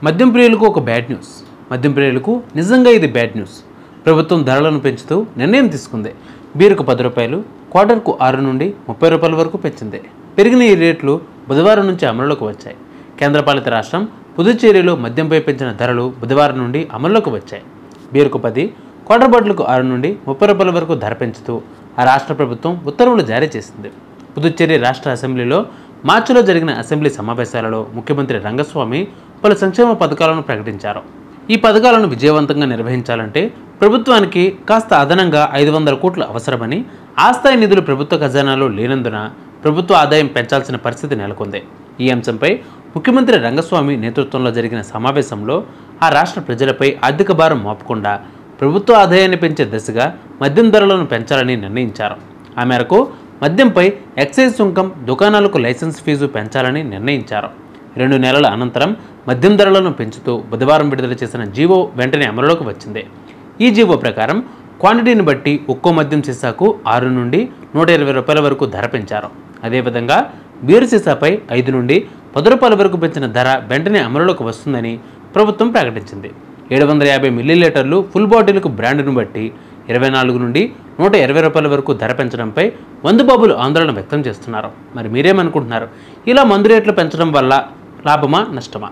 మద్యం ప్రియులకు ఒక బ్యాడ్ న్యూస్. మద్యం ప్రియులకు నిజంగా ఇది బ్యాడ్ న్యూస్. ప్రభుత్వం ధరలను పెంచుతూ నిర్ణయం తీసుకుంది. బీరుకు 10 రూపాయలు, క్వార్టర్కు 6 నుండి 30 రూపాయల వరకు పెంచింది. పెరిగిన ఈ రేట్లు బుధవారం నుంచి అమలులోకి వచ్చాయి. కేంద్రపాలిత రాష్ట్రం పుదుచ్చేరిలో మద్యంపై పెంచిన ధరలు బుధవారం నుండి అమల్లోకి వచ్చాయి. బీరుకు 10, క్వార్టర్ బాటిల్కు 6 నుండి 30 రూపాయల వరకు ధర పెంచుతూ ఆ రాష్ట్ర ప్రభుత్వం ఉత్తర్వులు జారీ చేసింది. పుదుచ్చేరి రాష్ట్ర అసెంబ్లీలో మార్చిలో జరిగిన అసెంబ్లీ సమావేశాలలో ముఖ్యమంత్రి రంగస్వామి పలు సంక్షేమ పథకాలను ప్రకటించారు. ఈ పథకాలను విజయవంతంగా నిర్వహించాలంటే ప్రభుత్వానికి కాస్త అదనంగా 500 కోట్లు అవసరమని, ఆ స్థాయి నిధులు ప్రభుత్వ ఖజానాలో లేనందున ప్రభుత్వ ఆదాయం పెంచాల్సిన పరిస్థితి నెలకొంది. ఈ అంశంపై ముఖ్యమంత్రి రంగస్వామి నేతృత్వంలో జరిగిన సమావేశంలో ఆ రాష్ట్ర ప్రజలపై ఆర్థిక భారం మోపకుండా ప్రభుత్వ ఆదాయాన్ని పెంచే దిశగా మద్యం ధరలను పెంచాలని నిర్ణయించారు. ఆ మేరకు మద్యంపై ఎక్సైజ్ సుంకం, దుకాణాలకు లైసెన్స్ ఫీజు పెంచాలని నిర్ణయించారు. 2 నెలల అనంతరం మద్యం ధరలను పెంచుతూ బుధవారం విడుదల చేసిన జీవో వెంటనే అమలులోకి వచ్చింది. ఈ జీవో ప్రకారం క్వాంటిటీని బట్టి ఒక్కో మద్యం సీసాకు 6 నుండి 120 రూపాయల వరకు ధర పెంచారు. అదేవిధంగా బీరు సీసాపై 5 నుండి 10 రూపాయల వరకు పెంచిన ధర వెంటనే అమలులోకి వస్తుందని ప్రభుత్వం ప్రకటించింది. 750 మిల్లీలీటర్లు ఫుల్ బాటిల్కు బ్రాండ్ను బట్టి 24 నుండి 120 రూపాయల వరకు ధర పెంచడంపై మందుబాబులు ఆందోళన వ్యక్తం చేస్తున్నారు. మరి మీరేమనుకుంటున్నారు? ఇలా మందు రేట్లు పెంచడం వల్ల లాభమా, నష్టమా?